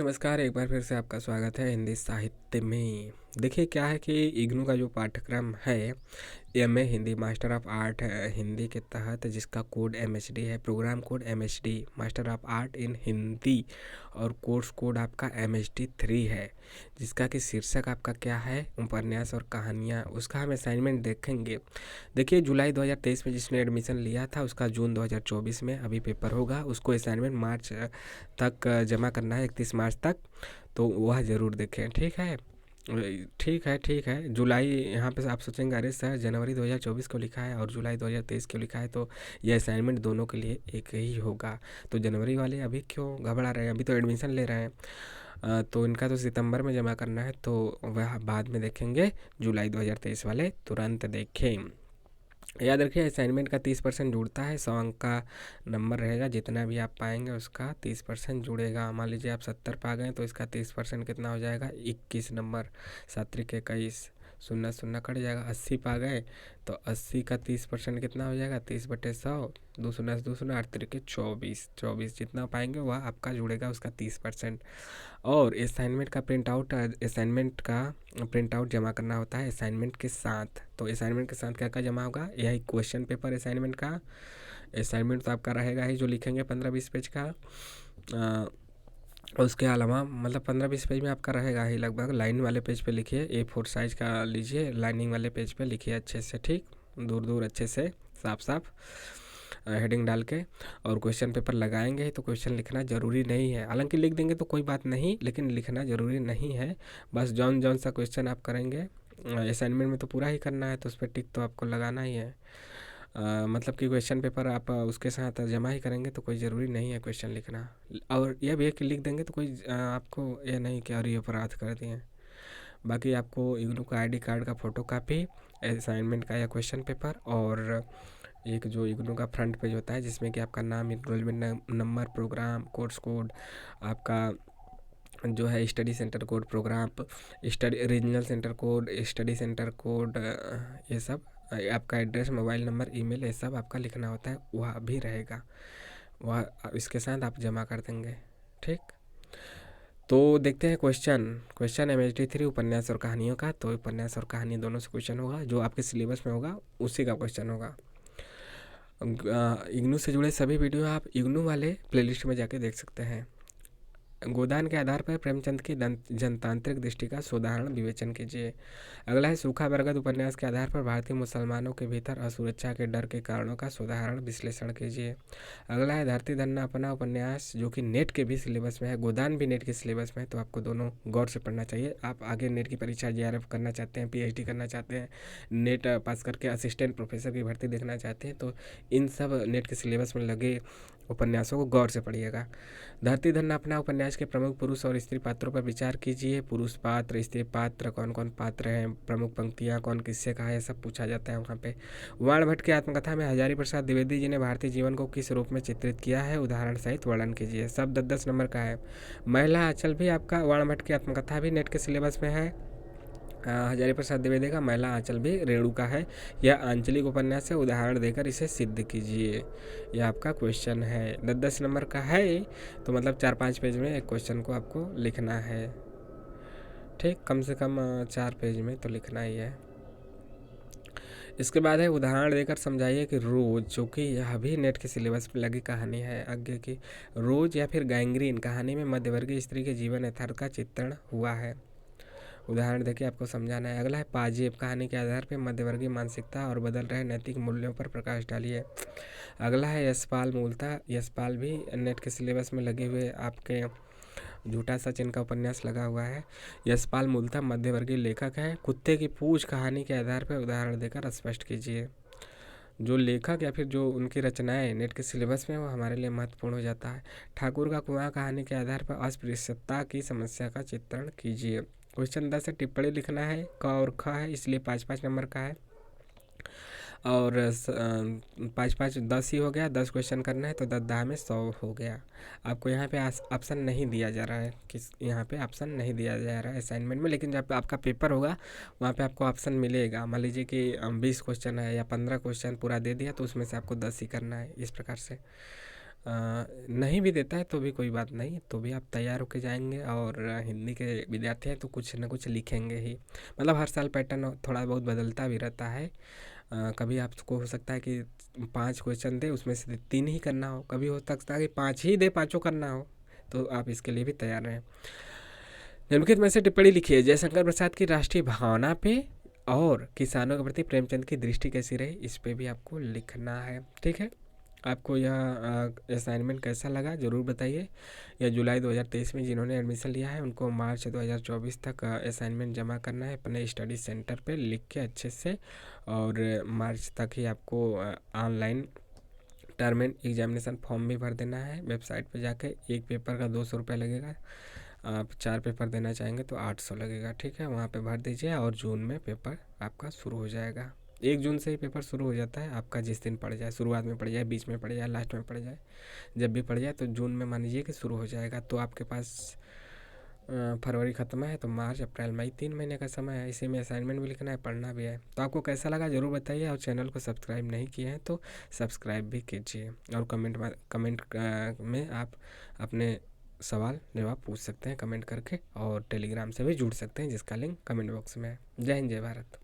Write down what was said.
नमस्कार, एक बार फिर से आपका स्वागत है हिंदी साहित्य में। देखिए क्या है कि इग्नू का जो पाठ्यक्रम है, MA Hindi master of art Hindi के तहत जिसका कोड एमएचडी है, programme code MHD master of art in Hindi, और कोर्स कोड आपका एमएचडी 3 है, जिसका कि शीर्षक आपका क्या है, उपन्यास और कहानियाँ। उसका हम असाइनमेंट देखेंगे। देखिए जुलाई 2023 में जिसने एडमिशन लिया था उसका जून 2024 में अभी पेपर होगा। उसको असाइनमेंट मार्च तक जमा करना है, 31 मार्च तक। तो वह ज़रूर देखें। ठीक है। जुलाई यहाँ पे आप सोचेंगे अरे सर जनवरी 2024 को लिखा है और जुलाई 2023 को लिखा है, तो ये असाइनमेंट दोनों के लिए एक ही होगा। तो जनवरी वाले अभी क्यों घबरा रहे हैं, अभी तो एडमिशन ले रहे हैं। तो इनका तो सितंबर में जमा करना है, तो वह बाद में देखेंगे। जुलाई 2023 वाले तुरंत देखें। याद रखिए असाइनमेंट का 30% जुड़ता है। 100 अंक का नंबर रहेगा, जितना भी आप पाएंगे उसका 30% जुड़ेगा। मान लीजिए आप 70 पा गए तो इसका 30% कितना हो जाएगा, 21 नंबर। 7×21, 0 0 कट जाएगा। 80 पा गए तो 80 का 30% कितना हो जाएगा, 30/100, 2 0 8 3 24, 24 जितना पाएंगे वह आपका जुड़ेगा, उसका 30%। और असाइनमेंट आउट जमा करना होता है असाइनमेंट के साथ। तो असाइनमेंट के साथ क्या क्या जमा होगा, यही क्वेश्चन पेपर असाइनमेंट का। असाइनमेंट तो आपका रहेगा ही, जो लिखेंगे 15-20 पेज का। उसके अलावा मतलब 15-20 पेज में आपका रहेगा ही लगभग। लाइन वाले पेज पे लिखिए, A4 साइज का लीजिए, लाइनिंग वाले पेज पे लिखिए अच्छे से, ठीक, दूर दूर अच्छे से, साफ साफ हेडिंग डाल के। और क्वेश्चन पेपर लगाएंगे तो क्वेश्चन लिखना ज़रूरी नहीं है, हालांकि लिख देंगे तो कोई बात नहीं, लेकिन लिखना ज़रूरी नहीं है। बस जौन जौन सा क्वेश्चन आप करेंगे असाइनमेंट में तो पूरा ही करना है, तो उस पर टिक तो आपको लगाना ही है। मतलब कि क्वेश्चन पेपर आप उसके साथ जमा ही करेंगे तो कोई ज़रूरी नहीं है क्वेश्चन लिखना। और यह भी है कि लिख देंगे तो कोई आपको यह नहीं कि अरे अपराध कर दिए। बाकी आपको इग्नू का आईडी कार्ड का फ़ोटो कापी, असाइनमेंट का या क्वेश्चन पेपर, और एक जो इग्नू का फ्रंट पेज होता है जिसमें कि आपका नाम, enrolment number, programme, course code, आपका जो है study centre code, programme study regional centre code, study centre code, ये सब आपका एड्रेस, मोबाइल नंबर, ईमेल, ये सब आपका लिखना होता है, वह भी रहेगा। वह इसके साथ आप जमा कर देंगे, ठीक। तो देखते हैं क्वेश्चन एमएचडी 3 उपन्यास और कहानियों का। तो उपन्यास और कहानी दोनों से क्वेश्चन होगा, जो आपके सिलेबस में होगा उसी का क्वेश्चन होगा। इग्नू से जुड़े सभी वीडियो आप इग्नू वाले प्लेलिस्ट में जाके देख सकते हैं। गोदान के आधार पर प्रेमचंद की जनतांत्रिक दृष्टि का सोदाहरण विवेचन कीजिए। अगला है सूखा बरगद उपन्यास के आधार पर भारतीय मुसलमानों के भीतर असुरक्षा के डर के कारणों का सोदाहरण विश्लेषण कीजिए। अगला है धरती धन्ना अपना उपन्यास, जो कि नेट के भी सिलेबस में है, गोदान भी नेट के सिलेबस में है, तो आपको दोनों गौर से पढ़ना चाहिए। आप आगे नेट की परीक्षा JRF करना चाहते हैं, PhD करना चाहते हैं, नेट पास करके असिस्टेंट प्रोफेसर की भर्ती देखना चाहते हैं, तो इन सब नेट के सिलेबस में लगे उपन्यासों को गौर से पढ़िएगा। धरती धन्ना अपना उपन्यास के प्रमुख पुरुष और स्त्री पात्रों पर विचार कीजिए। पुरुष पात्र, स्त्री पात्र, कौन कौन पात्र हैं, प्रमुख पंक्तियाँ कौन किससे कहा है, सब पूछा जाता है वहाँ पे। वाण भट्ट की आत्मकथा में हजारी प्रसाद द्विवेदी जी ने भारतीय जीवन को किस रूप में चित्रित किया है, उदाहरण सहित वर्णन कीजिए। सब 10-10 नंबर का है। महिला आंचल भी आपका, वाण भट्ट की आत्मकथा भी नेट के सिलेबस में है। हजारी प्रसाद द्विवेदी का महिला आंचल भी रेणु का है। यह आंचलिक उपन्यास है, उदाहरण देकर इसे सिद्ध कीजिए। यह आपका क्वेश्चन है, 10-10 नंबर का है, तो मतलब 4-5 पेज में एक क्वेश्चन को आपको लिखना है, ठीक, कम से कम 4 पेज में तो लिखना ही है। इसके बाद है उदाहरण देकर समझाइए कि रोज, जो कि यह भी नेट के सिलेबस में लगी कहानी है आगे की। रोज या फिर गैंग्रीन कहानी में मध्यवर्गीय स्त्री के जीवन यथार्थ का चित्रण हुआ है, उदाहरण देके आपको समझाना है। अगला है पाजेब, कहानी के आधार पर मध्यवर्गीय मानसिकता और बदल रहे नैतिक मूल्यों पर प्रकाश डालिए। अगला है यशपाल, मूलतः यशपाल भी नेट के सिलेबस में लगे हुए आपके झूठा सच इनका उपन्यास लगा हुआ है। यशपाल मूलतः मध्यवर्गीय लेखक है। कुत्ते की पूंछ कहानी के आधार पर उदाहरण देकर स्पष्ट कीजिए। जो लेखक या फिर जो उनकी रचनाएं नेट के सिलेबस में, वो हमारे लिए महत्वपूर्ण हो जाता है। ठाकुर का कुआं कहानी के आधार पर अस्पृश्यता की समस्या का चित्रण कीजिए। क्वेश्चन 10 है, टिप्पणी लिखना है, क और ख है, इसलिए 5-5 नंबर का है। और 5-5 10 ही हो गया, 10 क्वेश्चन करना है, तो 10 में 100 हो गया। आपको यहाँ पे ऑप्शन नहीं दिया जा रहा है, किस यहाँ पे ऑप्शन नहीं दिया जा रहा है असाइनमेंट में, लेकिन जब आपका पेपर होगा वहाँ पे आपको ऑप्शन मिलेगा। मान लीजिए कि 20 क्वेश्चन है या 15 क्वेश्चन पूरा दे दिया, तो उसमें से आपको 10 ही करना है, इस प्रकार से। नहीं भी देता है तो भी कोई बात नहीं, तो भी आप तैयार होके जाएंगे। और हिंदी के विद्यार्थी हैं तो कुछ ना कुछ लिखेंगे ही, मतलब हर साल पैटर्न थोड़ा बहुत बदलता भी रहता है। कभी आपको हो सकता है कि 5 क्वेश्चन दे, उसमें से 3 ही करना हो, कभी हो सकता है कि 5 ही दे, 5 करना हो, तो आप इसके लिए भी तैयार रहें। निम्नलिखित में से टिप्पणी लिखिए, जयशंकर प्रसाद की राष्ट्रीय भावना पे और किसानों के प्रति प्रेमचंद की दृष्टि कैसी रही, इस पे भी आपको लिखना है। ठीक है, आपको यह असाइनमेंट कैसा लगा ज़रूर बताइए। यह जुलाई 2023 में जिन्होंने एडमिशन लिया है उनको मार्च 2024 तक असाइनमेंट जमा करना है अपने स्टडी सेंटर पे लिख के अच्छे से, और मार्च तक ही आपको online term and examination form भी भर देना है। वेबसाइट पे जाके एक पेपर का 200 रुपये लगेगा, आप 4 पेपर देना चाहेंगे तो 800 लगेगा। ठीक है, वहाँ पे भर दीजिए और जून में पेपर आपका शुरू हो जाएगा। 1 जून से ही पेपर शुरू हो जाता है आपका, जिस दिन पड़ जाए, शुरुआत में पड़ जाए, बीच में पड़ जाए, लास्ट में पड़ जाए, जब भी पड़ जाए तो जून में मान लीजिए कि शुरू हो जाएगा। तो आपके पास फरवरी ख़त्म है तो मार्च अप्रैल मई 3 महीने का समय है। इसी में असाइनमेंट भी लिखना है, पढ़ना भी है। तो आपको कैसा लगा ज़रूर बताइए, और चैनल को सब्सक्राइब नहीं किए हैं तो सब्सक्राइब भी कीजिए। और कमेंट में आप अपने सवाल जवाब पूछ सकते हैं कमेंट करके, और टेलीग्राम से भी जुड़ सकते हैं जिसका लिंक कमेंट बॉक्स में है। जय हिंद, जय भारत।